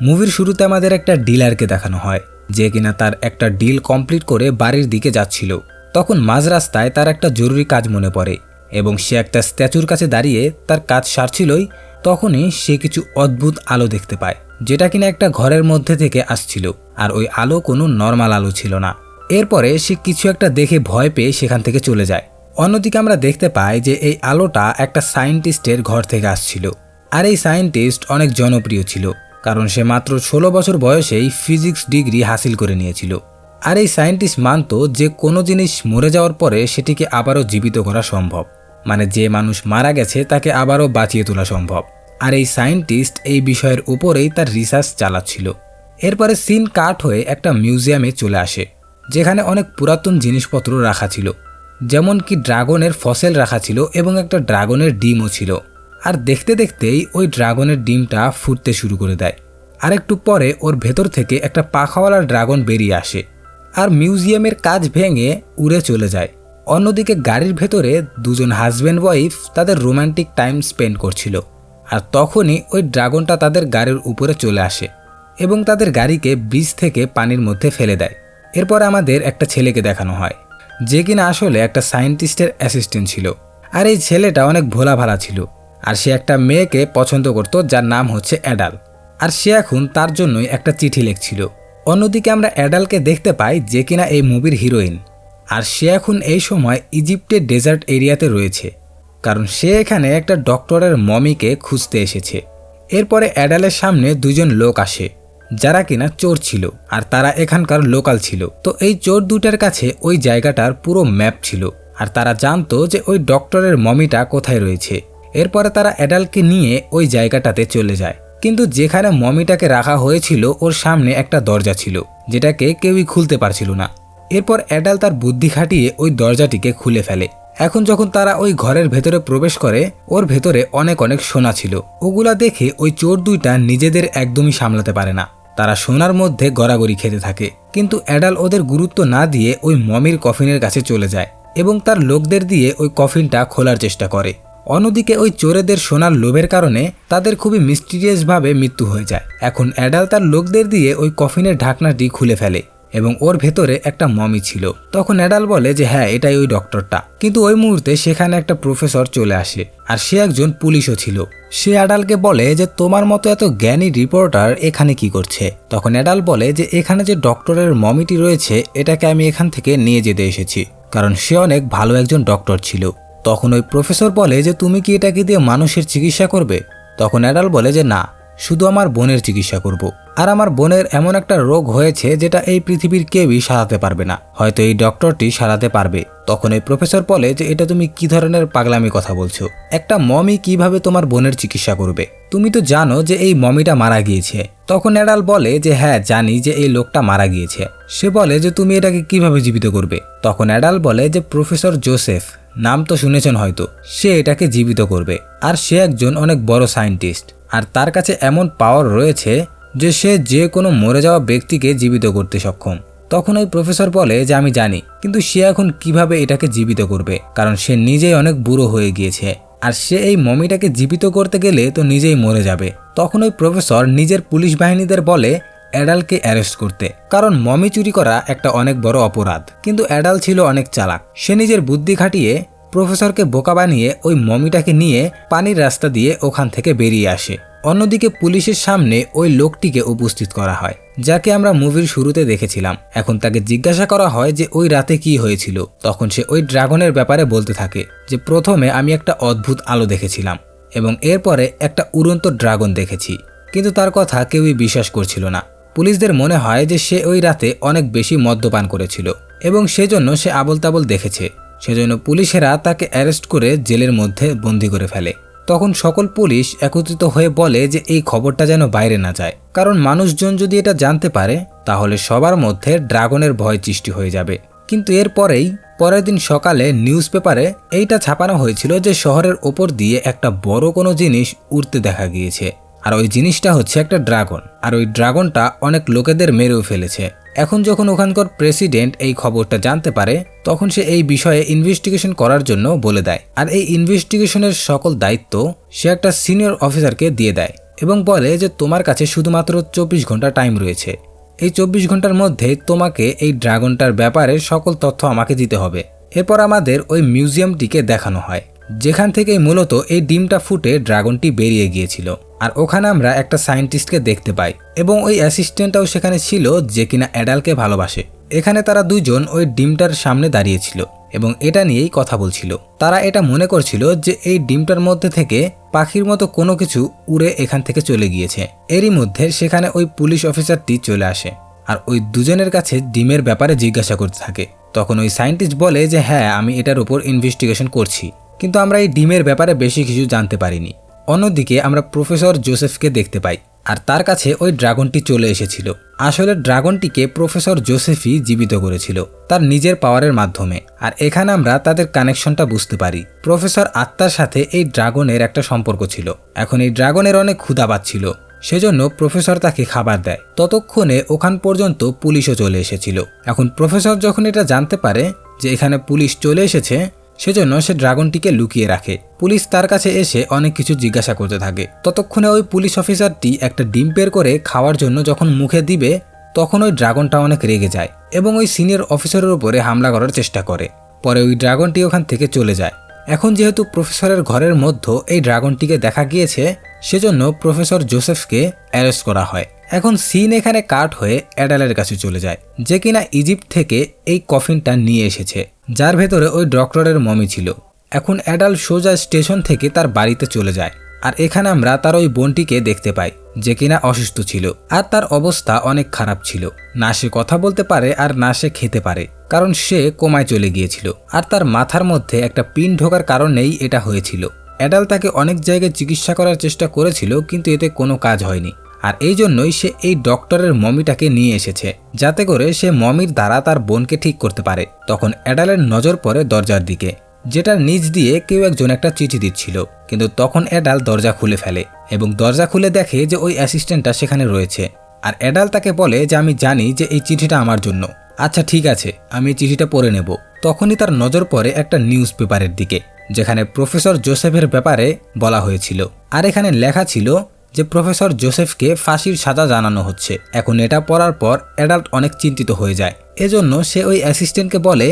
মুভির শুরুতে আমাদের একটা ডিলারকে দেখানো হয় যে কিনা তার একটা ডিল কমপ্লিট করে বাড়ির দিকে যাচ্ছিল। তখন মাঝ রাস্তায় তার একটা জরুরি কাজ মনে পড়ে এবং সে একটা স্ট্যাচুর কাছে দাঁড়িয়ে তার কাজ সারছিলই। তখনই সে কিছু অদ্ভুত আলো দেখতে পায় যেটা কিনা একটা ঘরের মধ্যে থেকে আসছিল, আর ওই আলো কোনো নর্মাল আলো ছিল না। এরপরে সে কিছু একটা দেখে ভয় পেয়ে সেখান থেকে চলে যায়। অন্যদিকে আমরা দেখতে পাই যে এই আলোটা একটা সায়েন্টিস্টের ঘর থেকে আসছিল, আর এই সায়েন্টিস্ট অনেক জনপ্রিয় ছিল কারণ সে মাত্র 16 বছর বয়সেই ফিজিক্স ডিগ্রি হাসিল করে নিয়েছিল। আর এই সায়েন্টিস্ট মানত যে কোনো জিনিস মরে যাওয়ার পরে সেটিকে আবারও জীবিত করা সম্ভব, মানে যে মানুষ মারা গেছে তাকে আবারও বাঁচিয়ে তোলা সম্ভব। আর এই সায়েন্টিস্ট এই বিষয়ের উপরেই তার রিসার্চ চালাচ্ছিল। এরপরে সিন কাট হয়ে একটা মিউজিয়ামে চলে আসে যেখানে অনেক পুরাতন জিনিসপত্র রাখা ছিল, যেমন কি ড্রাগনের ফসিল রাখা ছিল এবং একটা ড্রাগনের ডিমও ছিল। আর দেখতে দেখতেই ওই ড্রাগনের ডিমটা ফুটতে শুরু করে দেয়, আর একটু পরে ওর ভেতর থেকে একটা পাখাওয়ালা ড্রাগন বেরিয়ে আসে আর মিউজিয়ামের কাজ ভেঙে উড়ে চলে যায়। অন্যদিকে গাড়ির ভেতরে দুজন হাজব্যান্ড ওয়াইফ তাদের রোম্যান্টিক টাইম স্পেন্ড করছিল, আর তখনই ওই ড্রাগনটা তাদের গাড়ির উপরে চলে আসে এবং তাদের গাড়িকে ব্রিজ থেকে পানির মধ্যে ফেলে দেয়। এরপর আমাদের একটা ছেলেকে দেখানো হয় যে কিনা আসলে একটা সায়েন্টিস্টের অ্যাসিস্ট্যান্ট ছিল, আর এই ছেলেটা অনেক ভোলা ভালা ছিল, আর সে একটা মেয়েকে পছন্দ করত যার নাম হচ্ছে অ্যাডাল, আর সে এখন তার জন্যই একটা চিঠি লিখছিল। অন্যদিকে আমরা অ্যাডালকে দেখতে পাই যে কিনা এই মুভির হিরোইন, আর সে এখন এই সময় ইজিপ্টের ডেজার্ট এরিয়াতে রয়েছে কারণ সে এখানে একটা ডক্টরের মমিকে খুঁজতে এসেছে। এরপরে অ্যাডালের সামনে দুজন লোক আসে যারা কিনা চোর ছিল, আর তারা এখানকার লোকাল ছিল। তো এই চোর দুটার কাছে ওই জায়গাটার পুরো ম্যাপ ছিল, আর তারা জানতো যে ওই ডক্টরের মমিটা কোথায় রয়েছে। এরপরে তারা অ্যাডালকে নিয়ে ওই জায়গাটাতে চলে যায়, কিন্তু যেখানে মমিটাকে রাখা হয়েছিল ওর সামনে একটা দরজা ছিল যেটাকে কেউই খুলতে পারছিল না। এরপর অ্যাডাল তার বুদ্ধি খাটিয়ে ওই দরজাটিকে খুলে ফেলে। এখন যখন তারা ওই ঘরের ভেতরে প্রবেশ করে ওর ভেতরে অনেক অনেক সোনা ছিল। ওগুলা দেখে ওই চোর দুইটা নিজেদের একদমই সামলাতে পারে না, তারা সোনার মধ্যে গড়াগড়ি খেতে থাকে। কিন্তু অ্যাডাল ওদের গুরুত্ব না দিয়ে ওই মমির কফিনের কাছে চলে যায় এবং তার লোকদের দিয়ে ওই কফিনটা খোলার চেষ্টা করে। অন্যদিকে ওই চোরেদের সোনার লোভের কারণে তাদের খুবই মিস্টিরিয়াসভাবে মৃত্যু হয়ে যায়। এখন অ্যাডাল তার লোকদের দিয়ে ওই কফিনের ঢাকনাটি খুলে ফেলে এবং ওর ভেতরে একটা মমি ছিল। তখন অ্যাডাল বলে যে হ্যাঁ এটাই ওই ডক্টরটা, কিন্তু ওই মুহূর্তে সেখানে একটা প্রফেসর চলে আসে আর সে একজন পুলিশও ছিল। সে অ্যাডালকে বলে যে তোমার মতো এত জ্ঞানী রিপোর্টার এখানে কি করছে। তখন অ্যাডাল বলে যে এখানে যে ডক্টরের মমিটি রয়েছে এটাকে আমি এখান থেকে নিয়ে যেতে এসেছি কারণ সে অনেক ভালো একজন ডক্টর ছিল। তখন ওই প্রফেসর বলে যে তুমি কি এটাকে দিয়ে মানুষের চিকিৎসা করবে। তখন অ্যাডাল বলে যে না, শুধু আমার বোনের চিকিৎসা করব, আর আমার বোনের এমন একটা রোগ হয়েছে যেটা এই পৃথিবীর কেউই সারাতে পারবে না, হয়তো এই ডক্টরটি সারাতে পারবে। তখন এই প্রফেসর বলে যে এটা তুমি কি ধরনের পাগলামি কথা বলছো, একটা মমি কিভাবে তোমার বোনের চিকিৎসা করবে, তুমি তো জানো যে এই মমিটা মারা গিয়েছে। তখন অ্যাডাল বলে যে হ্যাঁ জানি যে এই লোকটা মারা গিয়েছে। সে বলে যে তুমি এটাকে কিভাবে জীবিত করবে। তখন অ্যাডাল বলে যে প্রফেসর জোসেফ, নাম তো শুনেছেন হয়তো, সে এটাকে জীবিত করবে, আর সে একজন অনেক বড় সায়েন্টিস্ট, আর তার কাছে এমন পাওয়ার রয়েছে যে সে যে কোনো মরে যাওয়া ব্যক্তিকে জীবিত করতে সক্ষম। তখন ওই প্রফেসর বলে যে আমি জানি, কিন্তু সে এখন কিভাবে এটাকে জীবিত করবে, কারণ সে নিজেই অনেক বুড়ো হয়ে গিয়েছে, আর সে এই মমিটাকে জীবিত করতে গেলে তো নিজেই মরে যাবে। তখন ওই প্রফেসর নিজের পুলিশ বাহিনীদের বলে অ্যাডালকে অ্যারেস্ট করতে, কারণ মমি চুরি করা একটা অনেক বড় অপরাধ। কিন্তু অ্যাডাল ছিল অনেক চালাক, সে নিজের বুদ্ধি খাটিয়ে প্রফেসরকে বোকা বানিয়ে ওই মমিটাকে নিয়ে পানির রাস্তা দিয়ে ওখান থেকে বেরিয়ে আসে। অন্যদিকে পুলিশের সামনে ওই লোকটিকে উপস্থিত করা হয় যাকে আমরা মুভির শুরুতে দেখেছিলাম। এখন তাকে জিজ্ঞাসা করা হয় যে ওই রাতে কি হয়েছিল। তখন সে ওই ড্রাগনের ব্যাপারে বলতে থাকে যে প্রথমে আমি একটা অদ্ভুত আলো দেখেছিলাম এবং এরপরে একটা উড়ন্ত ড্রাগন দেখেছি, কিন্তু তার কথা কেউই বিশ্বাস করছিল না। পুলিশদের মনে হয় যে সে ওই রাতে অনেক বেশি মদ্যপান করেছিল এবং সেজন্য সে আবল তাবল দেখেছে। সেজন্য পুলিশেরা তাকে অ্যারেস্ট করে জেলের মধ্যে বন্দি করে ফেলে। তখন সকল পুলিশ একত্রিত হয়ে বলে যে এই খবরটা যেন বাইরে না যায়, কারণ মানুষজন যদি এটা জানতে পারে তাহলে সবার মধ্যে ড্রাগনের ভয় সৃষ্টি হয়ে যাবে। কিন্তু এরপরেই পরের দিন সকালে নিউজ পেপারে এইটা ছাপানো হয়েছিল যে শহরের ওপর দিয়ে একটা বড় কোনো জিনিস উড়তে দেখা গিয়েছে, আর ওই জিনিসটা হচ্ছে একটা ড্রাগন, আর ওই ড্রাগনটা অনেক লোকেদের মেরেও ফেলেছে। এখন যখন ওখানকার প্রেসিডেন্ট এই খবরটা জানতে পারে তখন সে এই বিষয়ে ইনভেস্টিগেশন করার জন্য বলে দেয়, আর এই ইনভেস্টিগেশনের সকল দায়িত্ব সে একটা সিনিয়র অফিসারকে দিয়ে দেয়। এবং বলে যে তোমার কাছে শুধুমাত্র 24 ঘন্টা টাইম রয়েছে। এই 24 ঘন্টার মধ্যে তোমাকে এই ড্রাগনটার ব্যাপারে সকল তথ্য আমাকে দিতে হবে। এরপর আমাদের ওই মিউজিয়ামটিকে দেখানো হয়, যেখান থেকে মূলত এই ডিমটা ফুটে ড্রাগনটি বেরিয়ে গিয়েছিল। আর ওখানে আমরা একটা সায়েন্টিস্টকে দেখতে পাই এবং ওই অ্যাসিস্ট্যান্টটাও সেখানে ছিল, যে কিনা অ্যাডালকে ভালোবাসে। এখানে তারা দুইজন ওই ডিমটার সামনে দাঁড়িয়েছিল এবং এটা নিয়েই কথা বলছিল। তারা এটা মনে করছিল যে এই ডিমটার মধ্যে থেকে পাখির মতো কোনো কিছু উড়ে এখান থেকে চলে গিয়েছে। এরই মধ্যে সেখানে ওই পুলিশ অফিসারটি চলে আসে আর ওই দুজনের কাছে ডিমের ব্যাপারে জিজ্ঞাসা করতে থাকে। তখন ওই সায়েন্টিস্ট বলে যে হ্যাঁ, আমি এটার উপর ইনভেস্টিগেশন করছি, কিন্তু আমরা এই ডিমের ব্যাপারে বেশি কিছু জানতে পারিনি। অন্যদিকে আমরা প্রফেসর জোসেফকে দেখতে পাই আর তার কাছে ওই ড্রাগনটি চলে এসেছিল। আসলে ড্রাগনটিকে প্রফেসর জোসেফই জীবিত করেছিল তার নিজের পাওয়ারের মাধ্যমে। আর এখানে আমরা তাদের কানেকশনটা বুঝতে পারি। প্রফেসর আত্মার সাথে এই ড্রাগনের একটা সম্পর্ক ছিল। এখন এই ড্রাগনের অনেক ক্ষুধা পাচ্ছিল, সেজন্য প্রফেসর তাকে খাবার দেয়। ততক্ষণে ওখান পর্যন্ত পুলিশও চলে এসেছিল। এখন প্রফেসর যখন এটা জানতে পারে যে এখানে পুলিশ চলে এসেছে, সেজন্য সে ড্রাগনটিকে লুকিয়ে রাখে। পুলিশ তার কাছে এসে অনেক কিছু জিজ্ঞাসা করতে থাকে। ততক্ষণে ওই পুলিশ অফিসারটি একটা ডিম বের করে খাওয়ার জন্য যখন মুখে দিবে, তখন ওই ড্রাগনটা অনেক রেগে যায় এবং ওই সিনিয়র অফিসারের উপরে হামলা করার চেষ্টা করে। পরে ওই ড্রাগনটি ওখান থেকে চলে যায়। এখন যেহেতু প্রফেসরের ঘরের মধ্যে এই ড্রাগনটিকে দেখা গিয়েছে, সেজন্য প্রফেসর জোসেফকে অ্যারেস্ট করা হয়। এখন সিন এখানে কাট হয়ে অ্যাডালের কাছে চলে যায়, যে কিনা ইজিপ্ট থেকে এই কফিনটা নিয়ে এসেছে, যার ভেতরে ওই ডক্টরের মমি ছিল। এখন অ্যাডাল সোজা স্টেশন থেকে তার বাড়িতে চলে যায়। আর এখানে আমরা তার ওই বোনটিকে দেখতে পাই, যে কিনা অসুস্থ ছিল আর তার অবস্থা অনেক খারাপ ছিল। না সে কথা বলতে পারে আর না সে খেতে পারে, কারণ সে কোমায় চলে গিয়েছিল। আর তার মাথার মধ্যে একটা পিন ঢোকার কারণেই এটা হয়েছিল। অ্যাডাল তাকে অনেক জায়গায় চিকিৎসা করার চেষ্টা করেছিল, কিন্তু এতে কোনো কাজ হয়নি। আর এই জন্যই সে এই ডক্টরের মমিটাকে নিয়ে এসেছে, যাতে করে সে মমির দ্বারা তার বোনকে ঠিক করতে পারে। তখন অ্যাডালের নজর পড়ে দরজার দিকে, যেটার নিচ দিয়ে কেউ একজন একটা চিঠি দিচ্ছিল। কিন্তু তখন অ্যাডাল দরজা খুলে ফেলে এবং দরজা খুলে দেখে যে ওই অ্যাসিস্ট্যান্টটা সেখানে রয়েছে। আর অ্যাডাল তাকে বলে যে আমি জানি যে এই চিঠিটা আমার জন্য। আচ্ছা ঠিক আছে, আমি এই চিঠিটা পড়ে নেব। তখনই তার নজর পড়ে একটা নিউজ পেপারের দিকে, যেখানে প্রফেসর জোসেফের ব্যাপারে বলা হয়েছিল। আর এখানে লেখা ছিল যে প্রফেসর জোসেফকে ফাঁসির সাজা জানানো হচ্ছে। এখন এটা পড়ার পর অ্যাডাল্ট অনেক চিন্তিত হয়ে যায়। এজন্য সে ওই অ্যাসিস্ট্যান্টকে বলে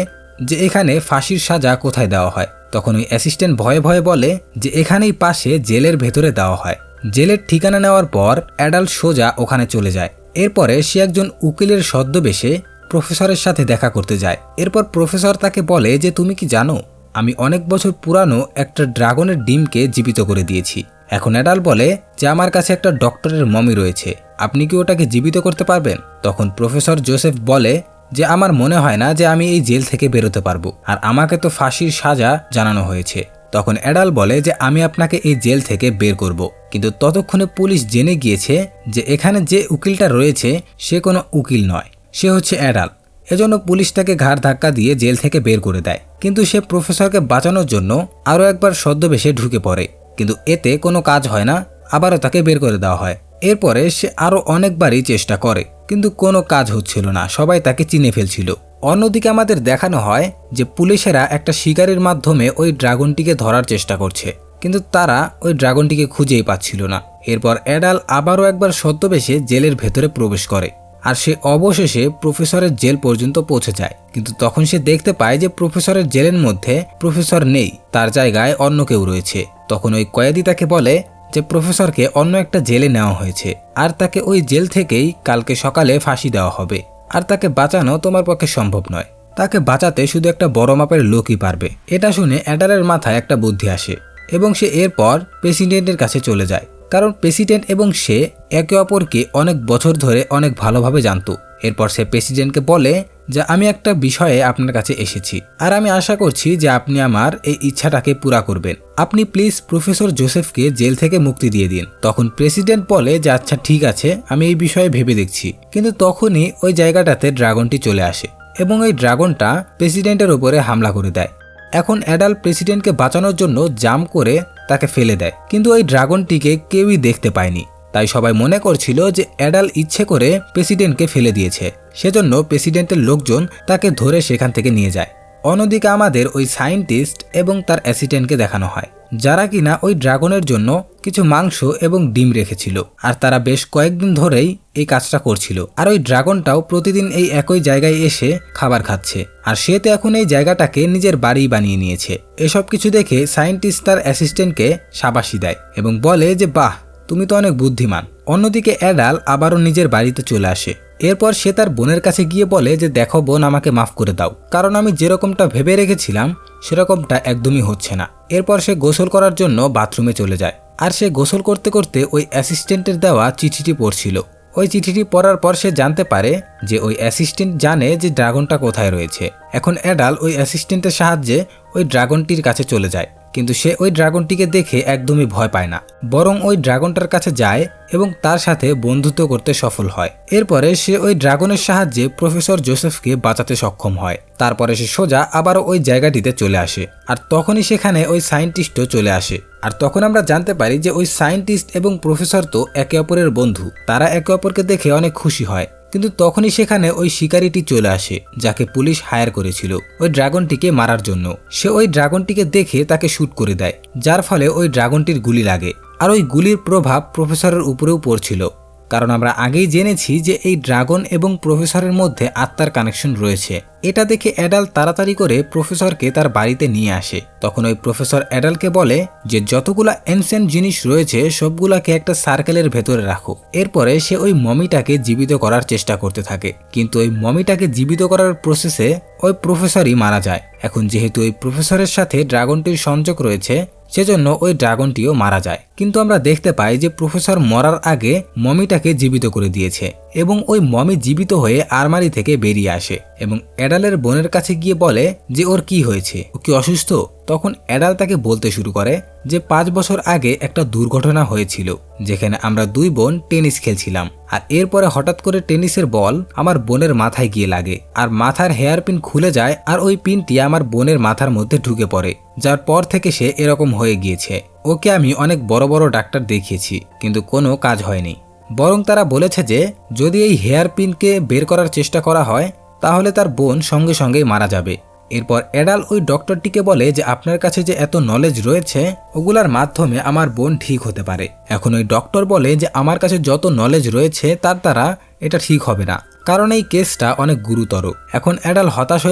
যে এখানে ফাঁসির সাজা কোথায় দেওয়া হয়। তখন ওই অ্যাসিস্ট্যান্ট ভয়ে ভয়ে বলে যে এখানেই পাশে জেলের ভেতরে দেওয়া হয়। জেলের ঠিকানা নেওয়ার পর অ্যাডাল্ট সোজা ওখানে চলে যায়। এরপরে সে একজন উকিলের ছদ্মবেশে প্রফেসরের সাথে দেখা করতে যায়। এরপর প্রফেসর তাকে বলে যে তুমি কি জানো, আমি অনেক বছর পুরানো একটা ড্রাগনের ডিমকে জীবিত করে দিয়েছি। এখন অ্যাডাল বলে যে আমার কাছে একটা ডক্টরের মমি রয়েছে, আপনি কি ওটাকে জীবিত করতে পারবেন? তখন প্রফেসর জোসেফ বলে যে আমার মনে হয় না যে আমি এই জেল থেকে বেরোতে পারবো, আর আমাকে তো ফাঁসির সাজা জানানো হয়েছে। তখন অ্যাডাল বলে যে আমি আপনাকে এই জেল থেকে বের করব। কিন্তু ততক্ষণে পুলিশ জেনে গিয়েছে যে এখানে যে উকিলটা রয়েছে সে কোনো উকিল নয়, সে হচ্ছে অ্যাডাল। এজন্য পুলিশ তাকে ঘাড় ধাক্কা দিয়ে জেল থেকে বের করে দেয়। কিন্তু সে প্রফেসরকে বাঁচানোর জন্য আরও একবার ছদ্মবেশে ঢুকে পড়ে, কিন্তু এতে কোনো কাজ হয় না, আবারও তাকে বের করে দেওয়া হয়। এরপরে সে আরও অনেকবারই চেষ্টা করে, কিন্তু কোনো কাজ হচ্ছিল না, সবাই তাকে চিনে ফেলছিল। অন্যদিকে আমাদের দেখানো হয় যে পুলিশেরা একটা শিকারের মাধ্যমে ওই ড্রাগনটিকে ধরার চেষ্টা করছে, কিন্তু তারা ওই ড্রাগনটিকে খুঁজেই পাচ্ছিল না। এরপর অ্যাডাল আবারও একবার ছদ্মবেশে জেলের ভেতরে প্রবেশ করে আর সে অবশেষে প্রফেসরের জেল পর্যন্ত পৌঁছে যায়। কিন্তু তখন সে দেখতে পায় যে প্রফেসরের জেলের মধ্যে প্রফেসর নেই, তার জায়গায় অন্য কেউ রয়েছে। তখন ওই কয়েদি তাকে বলে যে প্রফেসরকে অন্য একটা জেলে নেওয়া হয়েছে আর তাকে ওই জেল থেকেই কালকে সকালে ফাঁসি দেওয়া হবে, আর তাকে বাঁচানো তোমার পক্ষে সম্ভব নয়, তাকে বাঁচাতে শুধু একটা বড় মাপের লোকই পারবে। এটা শুনে অ্যাডালের মাথায় একটা বুদ্ধি আসে এবং সে এরপর প্রেসিডেন্টের কাছে চলে যায়, কারণ প্রেসিডেন্ট এবং সে একে অপরকে অনেক বছর ধরে অনেক ভালোভাবে জানত। এরপর সে প্রেসিডেন্টকে বলে যে আমি একটা বিষয়ে আপনার কাছে এসেছি, আর আমি আশা করছি যে আপনি আমার এই ইচ্ছাটাকে পুরা করবেন। আপনি প্লিজ প্রফেসর জোসেফকে জেল থেকে মুক্তি দিয়ে দিন। তখন প্রেসিডেন্ট বলে যে আচ্ছা ঠিক আছে, আমি এই বিষয়ে ভেবে দেখছি। কিন্তু তখনই ওই জায়গাটাতে ড্রাগনটি চলে আসে এবং এই ড্রাগনটা প্রেসিডেন্টের উপরে হামলা করে দেয়। এখন অ্যাডাল প্রেসিডেন্টকে বাঁচানোর জন্য জাম্প করে তাকে ফেলে দেয়, কিন্তু ওই ড্রাগনটিকে কেউই দেখতে পায়নি। তাই সবাই মনে করছিল যে অ্যাডাল ইচ্ছে করে প্রেসিডেন্টকে ফেলে দিয়েছে, সেজন্য প্রেসিডেন্টের লোকজন তাকে ধরে সেখান থেকে নিয়ে যায়। অন্যদিকে আমাদের ওই সায়েন্টিস্ট এবং তার অ্যাসিস্ট্যান্টকে দেখানো হয়, যারা কিনা ওই ড্রাগনের জন্য কিছু মাংস এবং ডিম রেখেছিল, আর তারা বেশ কয়েকদিন ধরেই এই কাজটা করছিল। আর ওই ড্রাগনটাও প্রতিদিন এই একই জায়গায় এসে খাবার খাচ্ছে, আর সে তো এখন এই জায়গাটাকে নিজের বাড়ি বানিয়ে নিয়েছে। এসব কিছু দেখে সায়েন্টিস্ট তার অ্যাসিস্ট্যান্টকে শাবাশি দেয় এবং বলে যে বাহ, তুমি তো অনেক বুদ্ধিমান। অন্যদিকে অ্যাডাল আবারও নিজের বাড়িতে চলে আসে। এরপর সে তার বোনের কাছে গিয়ে বলে যে দেখো বোন, আমাকে মাফ করে দাও, কারণ আমি যেরকমটা ভেবে রেখেছিলাম সেরকমটা একদমই হচ্ছে না। এরপর সে গোসল করার জন্য বাথরুমে চলে যায়, আর সে গোসল করতে করতে ওই অ্যাসিস্ট্যান্টের দেওয়া চিঠিটি পড়ছিল। ওই চিঠিটি পড়ার পর সে জানতে পারে যে ওই অ্যাসিস্ট্যান্ট জানে যে ড্রাগনটা কোথায় রয়েছে। এখন অ্যাডাল ওই অ্যাসিস্ট্যান্টের সাহায্যে ওই ড্রাগনটির কাছে চলে যায়, কিন্তু সে ওই ড্রাগনটিকে দেখে একদমই ভয় পায় না, বরং ওই ড্রাগনটার কাছে যায় এবং তার সাথে বন্ধুত্ব করতে সফল হয়। এরপরে সে ওই ড্রাগনের সাহায্যে প্রফেসর জোসেফকে বাঁচাতে সক্ষম হয়। তারপরে সে সোজা আবারও ওই জায়গাটিতে চলে আসে, আর তখনই সেখানে ওই সায়েন্টিস্টও চলে আসে। আর তখন আমরা জানতে পারি যে ওই সায়েন্টিস্ট এবং প্রফেসর তো একে অপরের বন্ধু, তারা একে অপরকে দেখে অনেক খুশি হয়। কিন্তু তখনই সেখানে ওই শিকারিটি চলে আসে, যাকে পুলিশ হায়ার করেছিল ওই ড্রাগনটিকে মারার জন্য। সে ওই ড্রাগনটিকে দেখে তাকে শুট করে দেয়, যার ফলে ওই ড্রাগনটির গুলি লাগে, আর ওই গুলির প্রভাব প্রফেসরের উপরেও পড়ছিল। কারণ আমরা আগেই জেনেছি যে এই ড্রাগন এবং প্রফেসরের মধ্যে আত্মার কানেকশন রয়েছে। এটা দেখে অ্যাডাল তাড়াতাড়ি করে প্রফেসরকে তার বাড়িতে নিয়ে আসে। তখন ওই প্রফেসর অ্যাডালকে বলে যে যতগুলা এনসেন্ট জিনিস রয়েছে সবগুলাকে একটা সার্কেলের ভেতরে রাখো। এরপরে সে ওই মমিটাকে জীবিত করার চেষ্টা করতে থাকে, কিন্তু ওই মমিটাকে জীবিত করার প্রসেসে ওই প্রফেসরই মারা যায়। এখন যেহেতু ওই প্রফেসরের সাথে ড্রাগনটির সংযোগ রয়েছে, সেজন্য ওই ড্রাগনটিও মারা যায়। কিন্তু আমরা দেখতে পাই যে প্রফেসর মরার আগে মমিটাকে জীবিত করে দিয়েছে, এবং ওই মমি জীবিত হয়ে আলমারি থেকে বেরিয়ে আসে এবং অ্যাডালের বোনের কাছে গিয়ে বলে যে ওর কি হয়েছে, ও কি অসুস্থ। তখন অ্যাডাল তাকে বলতে শুরু করে যে 5 বছর আগে একটা দুর্ঘটনা হয়েছিল, যেখানে আমরা 2 বোন টেনিস খেলছিলাম, আর এরপরে হঠাৎ করে টেনিসের বল আমার বোনের মাথায় গিয়ে লাগে, আর মাথার হেয়ার পিন খুলে যায়, আর ওই পিনটি আমার বোনের মাথার মধ্যে ঢুকে পড়ে, যার পর থেকে সে এরকম হয়ে গিয়েছে। ওকে আমি অনেক বড় বড় ডাক্তার দেখিয়েছি, কিন্তু কোনো কাজ হয়নি। বরং তারা বলেছে যে যদি এই হেয়ার পিনকে বের করার চেষ্টা করা হয় তাহলে তার বোন সঙ্গে সঙ্গেই মারা যাবে। এরপর অ্যাডাল ওই ডক্টরটিকে বলে যে আপনার কাছে যে এত নলেজ রয়েছে ওগুলার মাধ্যমে আমার বোন ঠিক হতে পারে। এখন ওই ডক্টর বলে যে আমার কাছে যত নলেজ রয়েছে তার দ্বারা এটা ঠিক হবে না, কারণ এই কেসটা অনেক গুরুতর। এখন অ্যাডাল হতাশ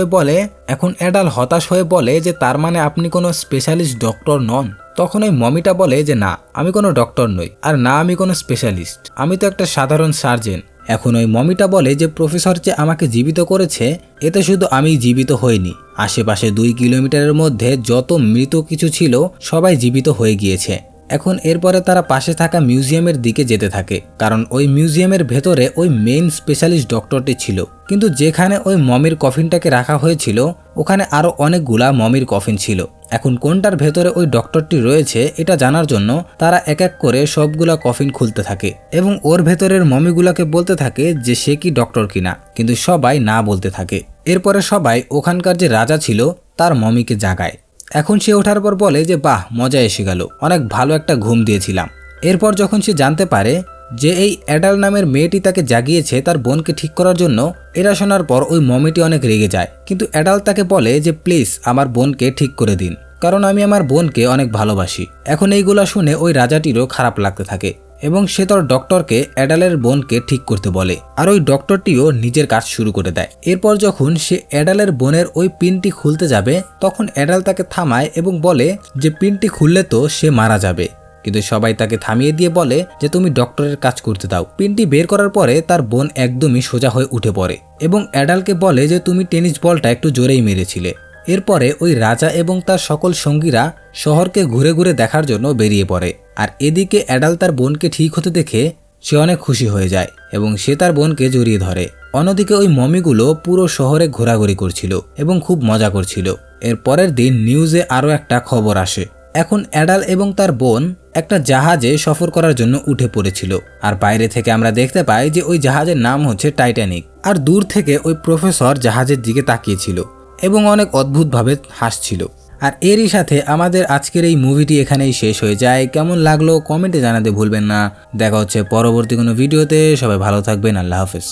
হয়ে বলে যে তার মানে আপনি কোনো স্পেশালিস্ট ডক্টর নন। তখন ওই মমিটা বলে যে না, আমি কোনো ডক্টর নই, আর না আমি কোনো স্পেশালিস্ট, আমি তো একটা সাধারণ সার্জন। এখন ওই মমিটা বলে যে প্রফেসর যে আমাকে জীবিত করেছে এতে শুধু আমি জীবিত হইনি, আশেপাশে 2 কিলোমিটারের মধ্যে যত মৃত কিছু ছিল সবাই জীবিত হয়ে গিয়েছে। এখন এরপরে তারা পাশে থাকা মিউজিয়ামের দিকে যেতে থাকে, কারণ ওই মিউজিয়ামের ভেতরে ওই মেইন স্পেশালিস্ট ডক্টরটি ছিল। কিন্তু যেখানে ওই মমির কফিনটাকে রাখা হয়েছিল ওখানে আরো অনেকগুলা মমির কফিন ছিল। এখন কোনটার ভেতরে ওই ডক্টরটি রয়েছে এটা জানার জন্য তারা এক এক করে সবগুলা কফিন খুলতে থাকে এবং ওর ভেতরের মমিগুলাকে বলতে থাকে যে সে কি ডক্টর কিনা, কিন্তু সবাই না বলতে থাকে। এরপরে সবাই ওখানকার যে রাজা ছিল তার মমিকে জাগায়। এখন সে ওঠার পর বলে যে বাহ, মজা এসে গেল, অনেক ভালো একটা ঘুম দিয়েছিলাম। এরপর যখন সে জানতে পারে যে এই অ্যাডাল নামের মেয়েটি তাকে জাগিয়েছে তার বোনকে ঠিক করার জন্য, এটা শোনার পর ওই মমিটি অনেক রেগে যায়। কিন্তু অ্যাডাল তাকে বলে যে প্লিজ আমার বোনকে ঠিক করে দিন, কারণ আমি আমার বোনকে অনেক ভালোবাসি। এখন এইগুলা শুনে ওই রাজাটিরও খারাপ লাগতে থাকে এবং সে তার ডক্টরকে অ্যাডালের বোনকে ঠিক করতে বলে, আর ওই ডক্টরটিও নিজের কাজ শুরু করে দেয়। এরপর যখন সে অ্যাডালের বোনের ওই পিনটি খুলতে যাবে তখন অ্যাডাল তাকে থামায় এবং বলে যে পিনটি খুললে তো সে মারা যাবে। কিন্তু সবাই তাকে থামিয়ে দিয়ে বলে যে তুমি ডক্টরের কাজ করতে দাও। পিনটি বের করার পরে তার বোন একদমই সোজা হয়ে উঠে পড়ে এবং অ্যাডালকে বলে যে তুমি টেনিস বলটা একটু জোরেই মেরেছিলে। এরপরে ওই রাজা এবং তার সকল সঙ্গীরা শহরকে ঘুরে ঘুরে দেখার জন্য বেরিয়ে পড়ে। আর এদিকে অ্যাডাল তার বোনকে ঠিক হতে দেখে সে অনেক খুশি হয়ে যায় এবং সে তার বোনকে জড়িয়ে ধরে। অন্যদিকে ওই মমিগুলো পুরো শহরে ঘোরাঘুরি করছিল এবং খুব মজা করছিল। এর পরের দিন নিউজে আরও একটা খবর আসে। এখন অ্যাডাল এবং তার বোন একটা জাহাজে সফর করার জন্য উঠে পড়েছিল, আর বাইরে থেকে আমরা দেখতে পাই যে ওই জাহাজের নাম হচ্ছে টাইটানিক। আর দূর থেকে ওই প্রফেসর জাহাজের দিকে তাকিয়েছিল এবং অনেক অদ্ভুতভাবে হাসছিল। আর এরই সাথে আমাদের আজকের এই মুভিটি এখানেই শেষ হয়ে যায়। কেমন লাগলো কমেন্টে জানাতে ভুলবেন না। দেখা হচ্ছে পরবর্তী কোনো ভিডিওতে। সবাই ভালো থাকবেন। আল্লাহ হাফেজ।